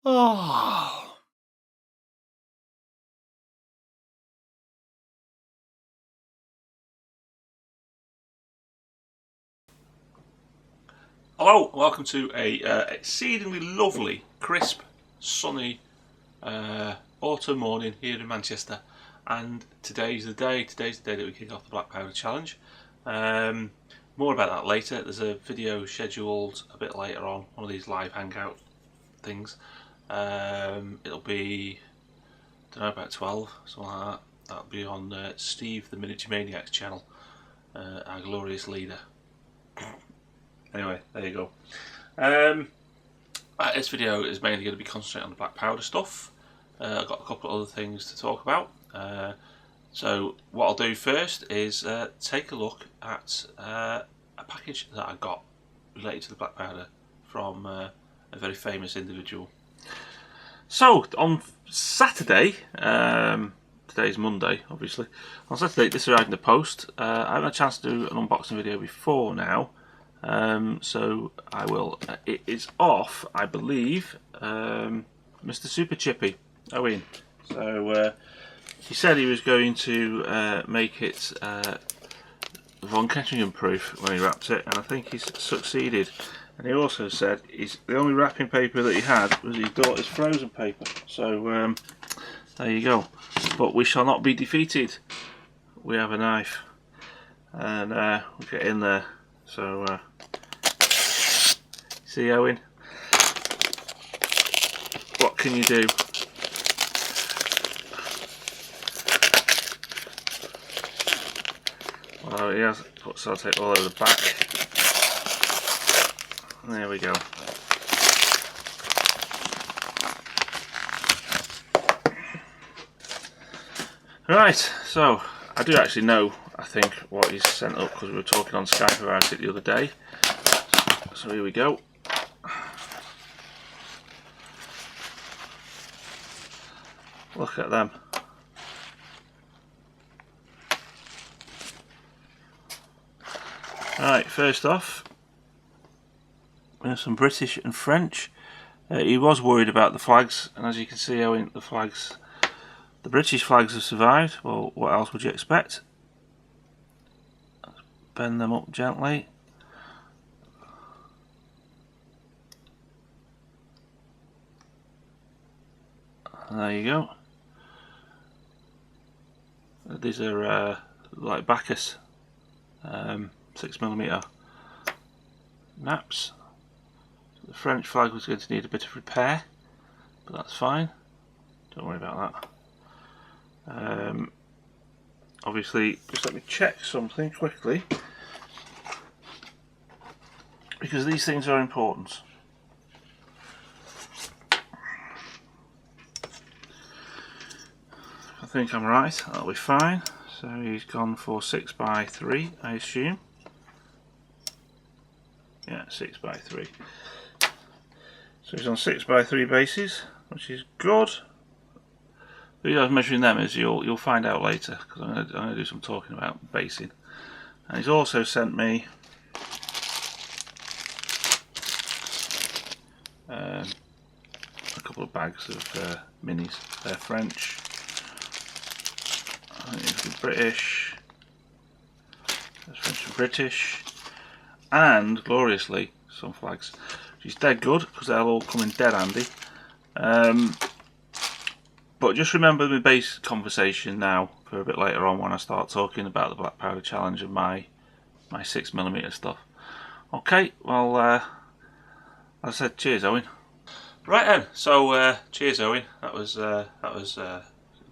Oh. Hello, welcome to a exceedingly lovely, crisp, sunny autumn morning here in Manchester, and today's the day that we kick off the Black Powder Challenge. More about that later. There's a video scheduled a bit later on, one of these live hangout things. It'll be, I don't know, about 12, something like that. That'll be on Steve the Miniature Maniac's channel, our glorious leader. Anyway, there you go. This video is mainly going to be concentrating on the black powder stuff. I've got a couple of other things to talk about. So what I'll do first is take a look at a package that I got related to the black powder from a very famous individual. So on Saturday, today's Monday obviously, on Saturday this arrived in the post. I haven't had a chance to do an unboxing video before now. So I will. It is off, I believe, Mr. Super Chippy, Owen. So he said he was going to make it Von Kettingen proof when he wraps it, and I think he's succeeded. And he also said the only wrapping paper that he had was his daughter's frozen paper. So there you go. But we shall not be defeated. We have a knife, and we'll get in there. So, see, Owen, what can you do? Well, he has put sellotape all over the back. There we go. Right, so I do actually know, I think, what he's sent up, because we were talking on Skype about it the other day. So here we go. Look at them. Right, first off, we have some British and French. He was worried about the flags, and as you can see, Owen, the British flags have survived. Well, what else would you expect? Let's bend them up gently. And there you go. These are like Bacchus 6mm naps. The French flag was going to need a bit of repair, but that's fine. Don't worry about that. Obviously, just let me check something quickly, because these things are important. I think I'm right, that'll be fine. So he's gone for 6x3, I assume. Yeah, 6x3. So he's on 6x3 bases, which is good. The reason I was measuring them is you'll find out later, because I'm going to do some talking about basing. And he's also sent me a couple of bags of minis. They're French. I think it's British. There's French and British, and gloriously some flags, which is dead good because they'll all come in dead handy. But just remember the base conversation now for a bit later on when I start talking about the Black Powder Challenge and my 6mm stuff. Okay, well, as I said, cheers, Owen. Right then, so cheers, Owen. That was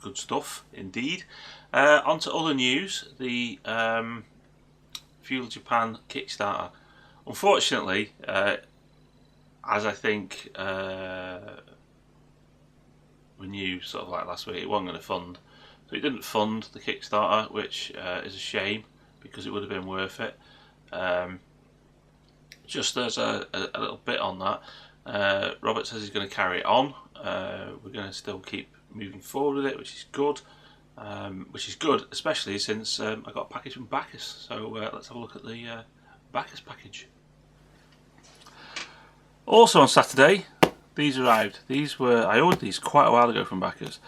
good stuff indeed. On to other news. The Fuel Japan Kickstarter. Unfortunately, as I think we knew sort of like last week, it wasn't going to fund. So it didn't fund the Kickstarter, which is a shame, because it would have been worth it. Just as a little bit on that, Robert says he's going to carry it on. We're going to still keep moving forward with it, which is good. Especially since I got a package from Bacchus. So let's have a look at the Bacchus package. Also on Saturday, these arrived. I ordered these quite a while ago from Backers,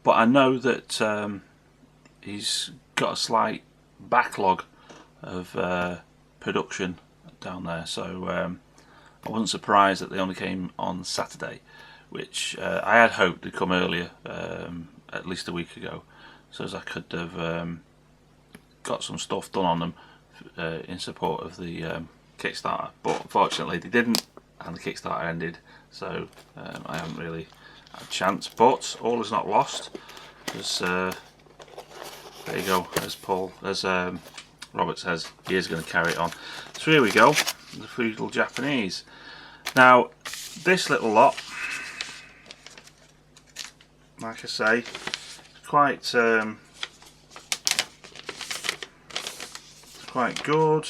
but I know that he's got a slight backlog of production down there, so I wasn't surprised that they only came on Saturday, which I had hoped to come earlier, at least a week ago, so as I could have got some stuff done on them in support of the Kickstarter, but unfortunately they didn't, and the Kickstarter ended, so I haven't really had a chance. But all is not lost, because there you go, as Robert says, he is going to carry it on. So here we go, the feudal Japanese. Now this little lot, like I say, quite good.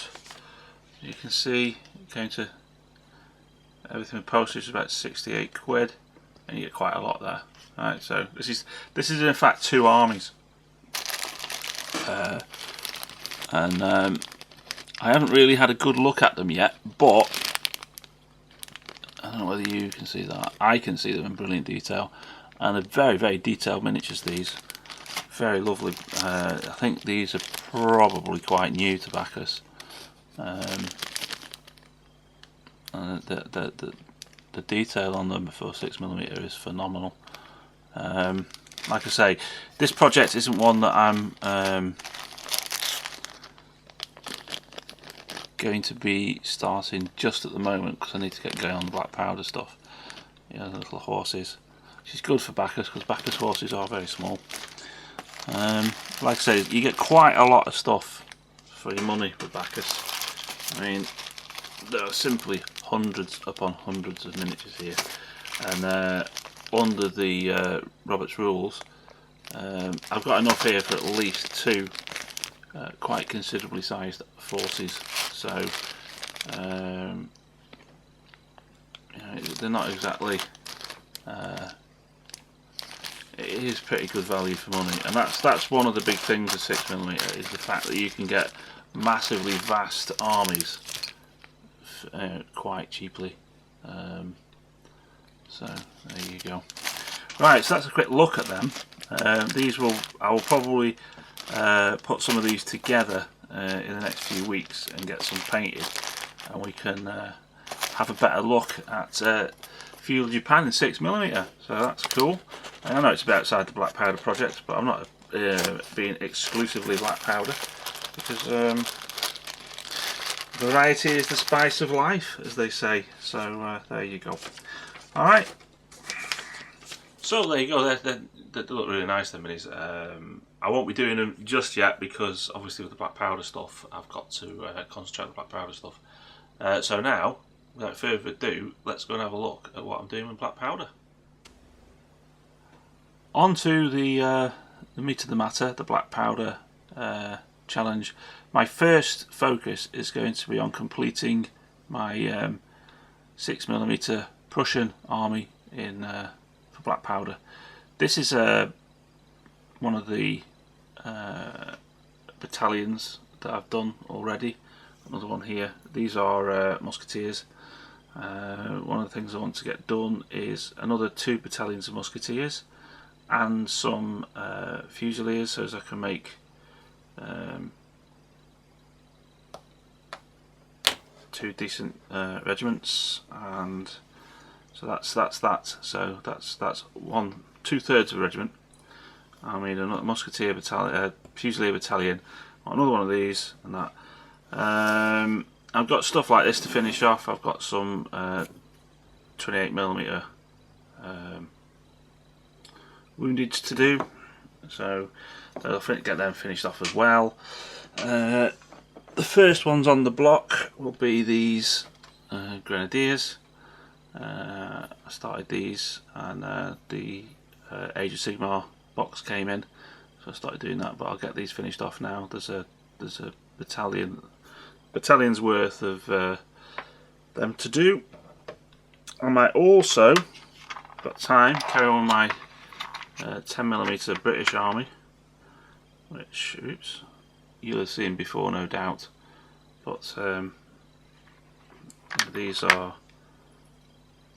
You can see going to everything with postage is about 68 quid, and you get quite a lot there. Alright, so this is in fact 2 armies, and I haven't really had a good look at them yet, but I don't know whether you can see that. I can see them in brilliant detail, and they're very, very detailed miniatures. These very lovely. I think these are probably quite new to Bacchus. And the detail on them for 6mm is phenomenal. Like I say, this project isn't one that I'm going to be starting just at the moment, because I need to get going on the black powder stuff. You know, the little horses, which is good for Bacchus, because Bacchus horses are very small. Like I say, you get quite a lot of stuff for your money with Bacchus. I mean, there are simply hundreds upon hundreds of miniatures here, and under the Robert's rules, I've got enough here for at least 2 quite considerably sized forces. So you know, they're not exactly. It is pretty good value for money, and that's one of the big things with 6mm, is the fact that you can get massively vast armies quite cheaply. So there you go. Right, so that's a quick look at them. I will probably put some of these together in the next few weeks and get some painted, and we can have a better look at feudal Japan in 6mm. So that's cool. I know it's a bit outside the black powder project, but I'm not being exclusively black powder, because variety is the spice of life, as they say. So there you go. Alright, so there you go. They look really nice, them minis. I won't be doing them just yet, because obviously with the black powder stuff I've got to concentrate on the black powder stuff. So now, without further ado, let's go and have a look at what I'm doing with black powder. On to the meat of the matter, the black powder challenge. My first focus is going to be on completing my 6mm Prussian army in for black powder. This is one of the battalions that I've done already. Another one here. These are musketeers. One of the things I want to get done is another 2 battalions of musketeers and some fusiliers, so as I can make 2 decent regiments. And so that's that. So that's 2/3 of a regiment. I mean, another musketeer battalion, fusilier battalion, another one of these, and that. I've got stuff like this to finish off. I've got some 28mm woundeds to do, so I'll get them finished off as well. The first ones on the block will be these grenadiers. I started these, and the Age of Sigmar box came in, so I started doing that. But I'll get these finished off now. There's a battalion's worth of them to do. I might also, got time, carry on with my 10mm British Army, which you'll have seen before, no doubt. But these are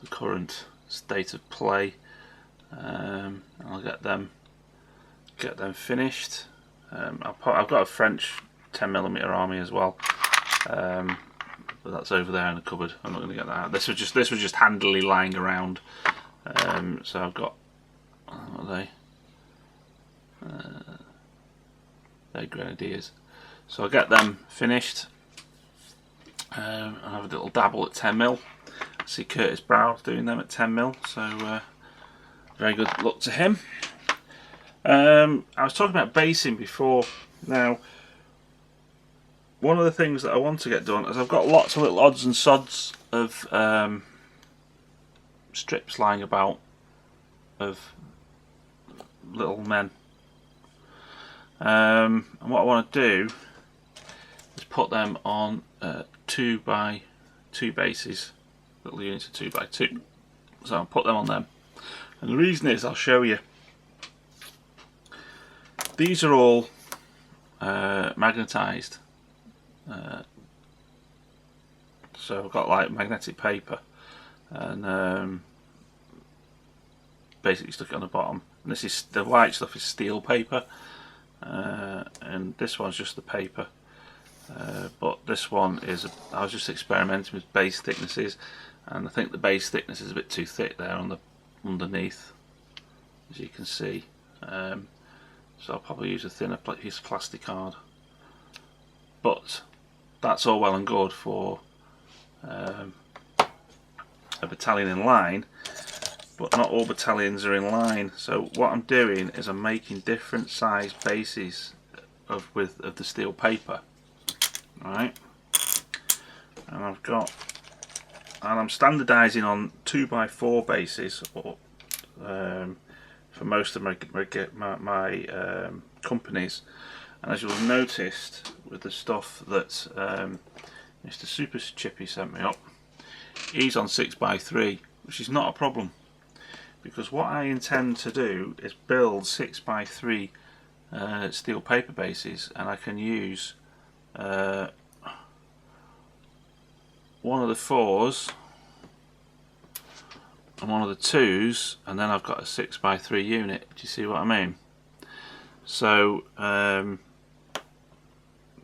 the current state of play. I'll get them finished. I've got a French 10mm army as well, but that's over there in the cupboard. I'm not going to get that out. This was just handily lying around. So I've got, what are they? They're Grenadiers. So I'll get them finished. I'll have a little dabble at 10mm. I see Curtis Brown doing them at 10mm, so very good luck to him. I was talking about basing before. Now, one of the things that I want to get done is I've got lots of little odds and sods of strips lying about of little men. And what I want to do is put them on 2x2 bases, little units of 2x2. So I'll put them on them. And the reason is, I'll show you. These are all magnetised. So I've got like magnetic paper and basically stuck it on the bottom. And this is the white stuff is steel paper, and this one's just the paper. But this one is, I was just experimenting with base thicknesses, and I think the base thickness is a bit too thick there on the underneath, as you can see. So I'll probably use a thinner piece of plastic card. But that's all well and good for a battalion in line, but not all battalions are in line. So what I'm doing is I'm making different size bases of the steel paper. Right, and I'm standardising on 2x4 bases, or for most of my companies. And as you'll have noticed with the stuff that Mr. Super Chippy sent me up, he's on 6x3, which is not a problem, because what I intend to do is build 6x3 steel paper bases, and I can use one of the 4s and one of the 2s, and then I've got a 6x3 unit. Do you see what I mean? So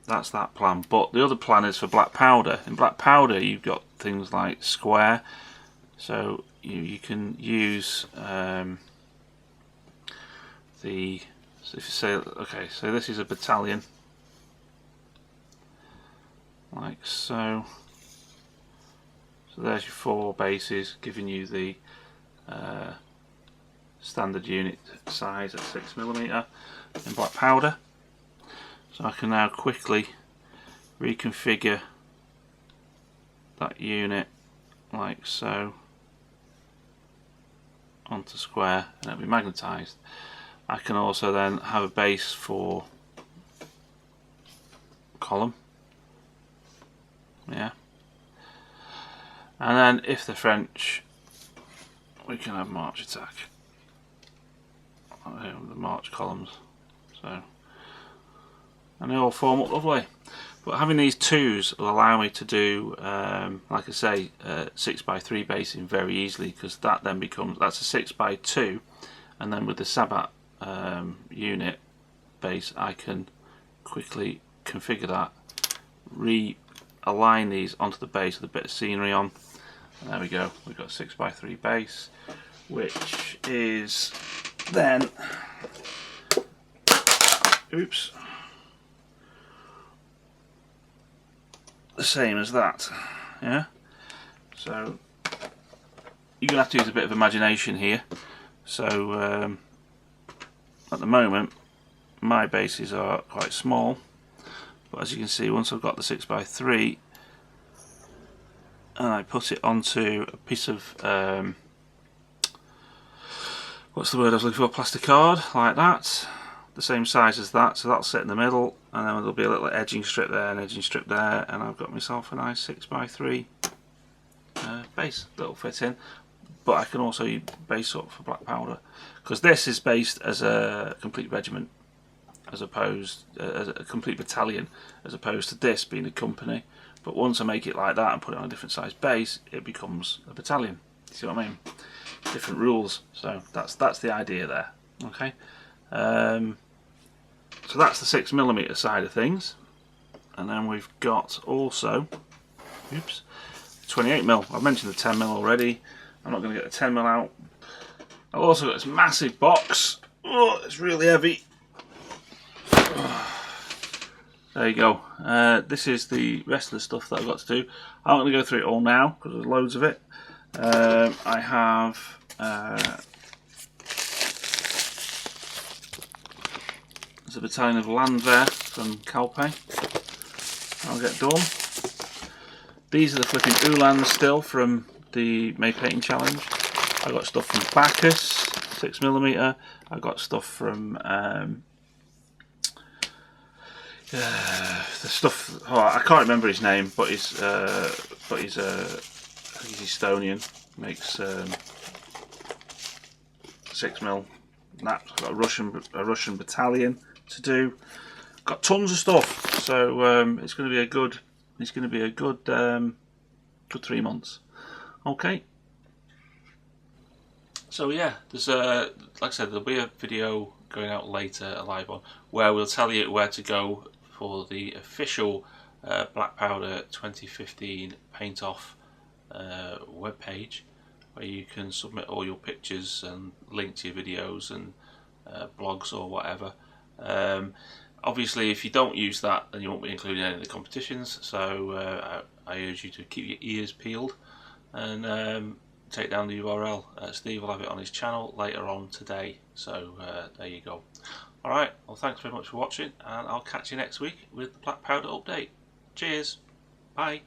that's that plan. But the other plan is for black powder. In black powder you've got things like square, so you can use so if you say, okay, so this is a battalion like so. So there's your 4 bases, giving you the standard unit size at 6mm in black powder. So I can now quickly reconfigure that unit like so onto square, and it'll be magnetised. I can also then have a base for column, yeah, and then if the French, we can have march attack, the march columns, so, and they all form up lovely. But having these 2s will allow me to do, like I say, 6x3 basing very easily, because that then becomes, that's a 6x2, and then with the Sabat unit base I can quickly configure that, realign these onto the base with a bit of scenery on, and there we go, we've got a 6x3 base, which is then, oops, the same as that, yeah. So you're gonna have to use a bit of imagination here. So at the moment my bases are quite small, but as you can see, once I've got the 6x3 and I put it onto a piece of what's the word I was looking for, plastic card, like that, the same size as that, so that'll sit in the middle, and then there'll be a little edging strip there, an edging strip there, and I've got myself a nice 6x3 base that'll fit in. But I can also base up for black powder, because this is based as a complete regiment, as opposed as a complete battalion, as opposed to this being a company. But once I make it like that and put it on a different size base, it becomes a battalion. You see what I mean? different rules. So that's the idea there. Okay, so that's the 6mm side of things, and then we've got also, oops, 28mm. I've mentioned the 10mm already. I'm not going to get the 10mm out. I've also got this massive box. Oh, it's really heavy. There you go. This is the rest of the stuff that I've got to do. I'm not going to go through it all now because there's loads of it. I have there's a battalion of Landwehr from Calpe. I'll get done. These are the flipping Uhlans still from the May Painting Challenge. I got stuff from Bacchus, 6mm. I got stuff from the stuff. Oh, I can't remember his name, but he's I think he's Estonian. Makes 6mm. That's got a Russian battalion to do. Got tons of stuff, so it's going to be a good. It's going to be a good 3 months. Okay. So yeah, there's like I said, there'll be a video going out later, a live one, where we'll tell you where to go for the official Black Powder 2015 Paint Off webpage, where you can submit all your pictures and link to your videos and blogs or whatever. Obviously, if you don't use that, then you won't be included in any of the competitions. So I urge you to keep your ears peeled and take down the URL. Steve will have it on his channel later on today. So there you go. Alright, well thanks very much for watching, and I'll catch you next week with the Black Powder update. Cheers. Bye.